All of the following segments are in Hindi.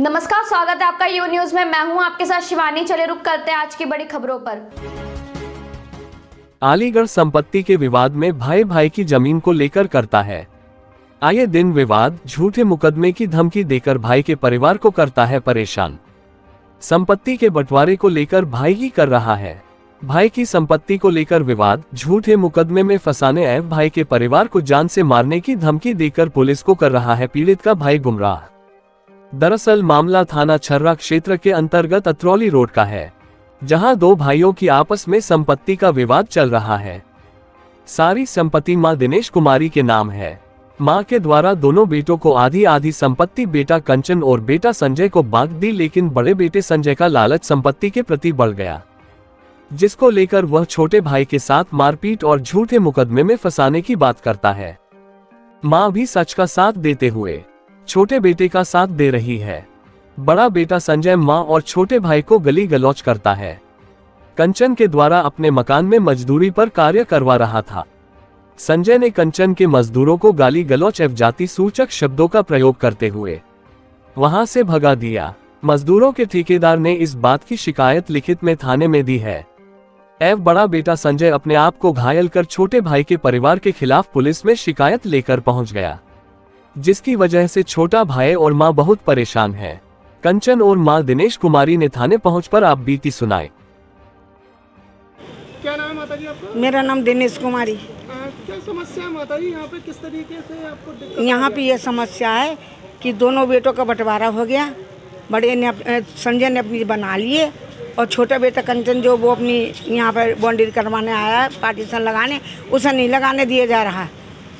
नमस्कार, स्वागत है आपका यू न्यूज में। मैं हूं आपके साथ शिवानी। चले रुक करते हैं आज की बड़ी खबरों पर। अलीगढ़ संपत्ति के विवाद में भाई भाई की जमीन को लेकर करता है आए दिन विवाद। झूठे मुकदमे की धमकी देकर भाई के परिवार को करता है परेशान। संपत्ति के बंटवारे को लेकर भाई ही कर रहा है। भाई की संपत्ति को लेकर विवाद। झूठे मुकदमे में फंसाने आए भाई के परिवार को जान से मारने की धमकी देकर पुलिस को कर रहा है पीड़ित का भाई गुमराह। दरअसल मामला थाना छर्रा क्षेत्र के अंतर्गत अतरौली रोड का है, जहां दो भाइयों की आपस में संपत्ति का विवाद चल रहा है। सारी संपत्ति मां दिनेश कुमारी के नाम है। मां के द्वारा दोनों बेटों को आधी आधी संपत्ति बेटा कंचन और बेटा संजय को बांट दी, लेकिन बड़े बेटे संजय का लालच संपत्ति के प्रति बढ़ गया, जिसको लेकर वह छोटे भाई के साथ मारपीट और झूठे मुकदमे में फंसाने की बात करता है। मां भी सच का साथ देते हुए छोटे बेटे का साथ दे रही है। बड़ा बेटा संजय मां और छोटे भाई को गली गलौज करता है। कंचन के द्वारा अपने मकान में मजदूरी पर कार्य करवा रहा था। संजय ने कंचन के मजदूरों को गाली गलौज एवं जाति सूचक शब्दों का प्रयोग करते हुए वहां से भगा दिया। मजदूरों के ठेकेदार ने इस बात की शिकायत लिखित में थाने में दी है। बड़ा बेटा संजय अपने आप को घायल कर छोटे भाई के परिवार के खिलाफ पुलिस में शिकायत लेकर पहुंच गया, जिसकी वजह से छोटा भाई और मां बहुत परेशान है। कंचन और मां दिनेश कुमारी ने थाने पहुंचकर आप बीती सुनाई। क्या नाम है माता जी आपका? मेरा नाम दिनेश कुमारी। क्या समस्या है माता जी? यहाँ पे किस तरीके से आपको दिक्कत? यहाँ पे ये समस्या है कि दोनों बेटों का बंटवारा हो गया। बड़े ने संजय ने अपनी बना लिए और छोटा बेटा कंचन जो वो अपनी यहाँ पर बाउंड्री करवाने आया है, पार्टीशन लगाने, उसे नहीं लगाने दिया जा रहा।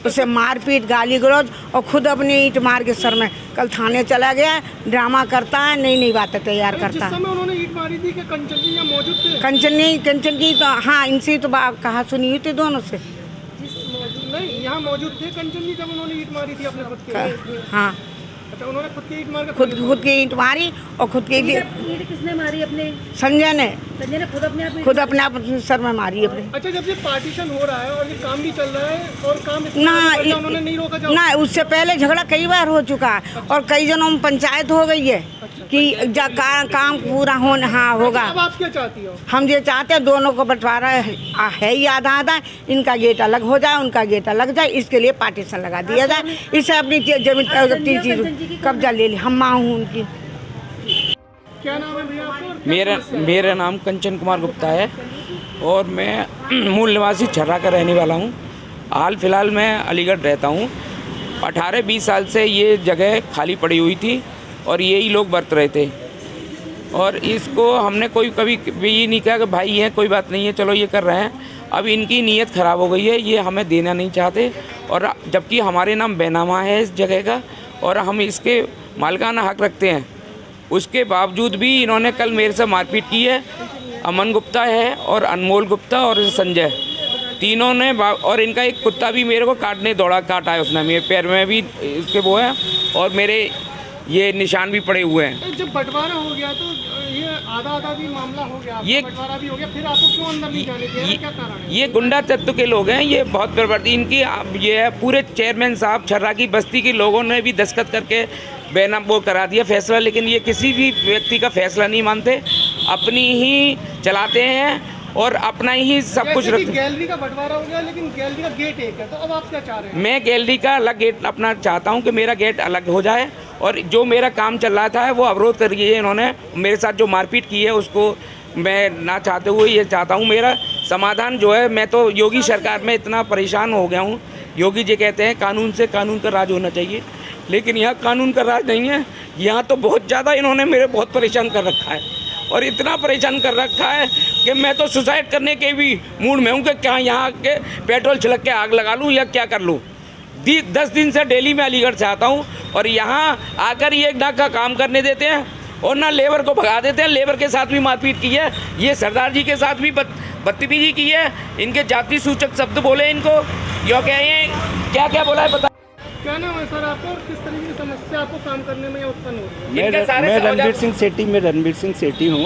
उसे मारपीट गाली गलौज और खुद अपनी ईंट मार के सर में कल थाने चला गया। ड्रामा करता है, नई नई बातें तैयार करता है। उन्होंने ईंट मारी थी कि कंचन जी यहाँ मौजूद थे? कंचन की तो हाँ, इनसे तो कहा सुनी हुई थी दोनों से। नहीं, यहाँ मौजूद थे कंचन जी जब उन्होंने ईंट मारी थी अपने खुद के? हाँ, अच्छा, उन्होंने खुद की ईंट मार खुद की ईंट मारी और खुद की ईंट किसने मारी? अपने संजय ने खुद अपने आप सर में मारी अपने। अच्छा, जब ये पार्टीशन हो रहा है और ये काम भी चल रहा है और काम उन्होंने नहीं रोका? ना, उससे पहले झगड़ा कई बार हो चुका है और कई जनों में पंचायत हो गई है कि काम पूरा होगा। अब आप क्या चाहती हो? हम ये चाहते हैं दोनों को बंटवारा है ही आधा आधा, इनका गेट अलग हो जाए, उनका गेट अलग जाए, इसके लिए पार्टीशन लगा दिया जाए। इससे अपनी जमीन 3 चीज कब्जा ले ली। हम माँ हूँ उनकी। क्या नाम है भैया आपका? मेरा नाम कंचन कुमार गुप्ता है और मैं मूल निवासी छर्रा का रहने वाला हूँ। हाल फिलहाल मैं अलीगढ़ रहता हूँ। 18-20 साल से ये जगह खाली पड़ी हुई थी और यही लोग बरत रहे थे और इसको हमने कभी भी ये नहीं कहा कि भाई हैं, कोई बात नहीं है, चलो ये कर रहे हैं। अब इनकी नीयत ख़राब हो गई है, ये हमें देना नहीं चाहते और जबकि हमारे नाम बेनामा है इस जगह का और हम इसके मालिकाना हक रखते हैं। उसके बावजूद भी इन्होंने कल मेरे से मारपीट की है। अमन गुप्ता है और अनमोल गुप्ता और संजय, तीनों ने और इनका एक कुत्ता भी मेरे को काटा है उसने। मेरे पैर में भी इसके वो है और मेरे ये निशान भी पड़े हुए हैं। जब बंटवारा हो गया तो ये आधा भी मामला हो गया, ये बंटवारा भी हो गया, फिर आपको क्यों अंदर नहीं जाने दिया? क्या कारण है? ये गुंडा तत्व के लोग हैं, ये बहुत प्रवृत्ति इनकी ये है। पूरे चेयरमैन साहब छर्रा की बस्ती के लोगों ने भी दस्तखत करके बैना वो करा दिया फैसला, लेकिन ये किसी भी व्यक्ति का फैसला नहीं मानते, अपनी ही चलाते हैं और अपना ही सब कुछ रखते हैं। गैलरी का बंटवारा हो गया लेकिन गैलरी का गेट एक है, तो अब आप क्या चाह रहे हैं? मैं गैलरी का अलग गेट अपना चाहता हूं कि मेरा गेट अलग हो जाए और जो मेरा काम चल रहा था वो अवरोध कर दिया है इन्होंने। मेरे साथ जो मारपीट की है उसको मैं ना चाहते हुए ये चाहता हूं मेरा समाधान जो है। मैं तो योगी सरकार में इतना परेशान हो गया हूं। योगी जी कहते हैं कानून से कानून का राज होना चाहिए, लेकिन यहाँ कानून का राज नहीं है। यहाँ तो बहुत ज़्यादा इन्होंने मेरे बहुत परेशान कर रखा है और इतना परेशान कर रखा है कि मैं तो सुसाइड करने के भी मूड में हूँ कि क्या यहाँ के पेट्रोल छिड़क के आग लगा लूँ या क्या कर लूँ। 10 दिन से डेली में अलीगढ़ से आता हूँ और यहाँ आकर ये ना का काम करने देते हैं और ना लेबर को भगा देते हैं। लेबर के साथ भी मारपीट की है, ये सरदार जी के साथ भी बदतमीजी की है, इनके जाति सूचक शब्द बोले इनको, यो कह रहे हैं क्या क्या बोला है पता। क्या नाम है सर आपको और किस तरह की समस्या आपको काम करने में उत्पन्न हो रही है? मैं रणवीर सिंह सेठी हूँ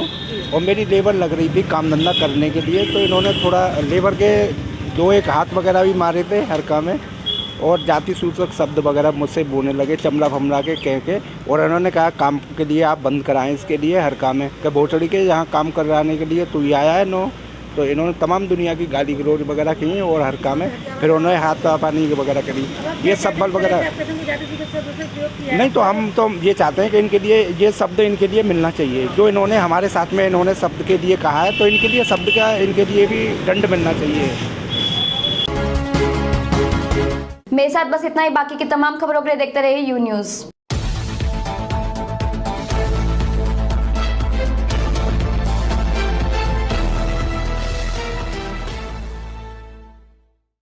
और मेरी लेबर लग रही थी काम धंधा करने के लिए, तो इन्होंने थोड़ा लेबर के 2-1 हाथ वगैरह भी मारे थे हरका में और जाति सूचक शब्द वगैरह मुझसे बोलने लगे, चमड़ा फमड़ा के कह के। और उन्होंने कहा काम के लिए आप बंद कराएं, इसके लिए हर काम है कि भोसड़ी के यहाँ काम कराने के लिए तू ही आया है नो। तो इन्होंने तमाम दुनिया की गाली गलौज वगैरह की और हर काम है। फिर उन्होंने हाथ पानी वगैरह करी, ये सब्बल वगैरह। नहीं तो हम तो ये चाहते हैं कि इनके लिए ये शब्द इनके लिए मिलना चाहिए, जो इन्होंने हमारे साथ में इन्होंने शब्द के लिए कहा है, तो इनके लिए शब्द का इनके लिए भी दंड मिलना चाहिए। मेरे साथ बस इतना ही। बाकी की तमाम खबरों के लिए देखते रहिए यू न्यूज़।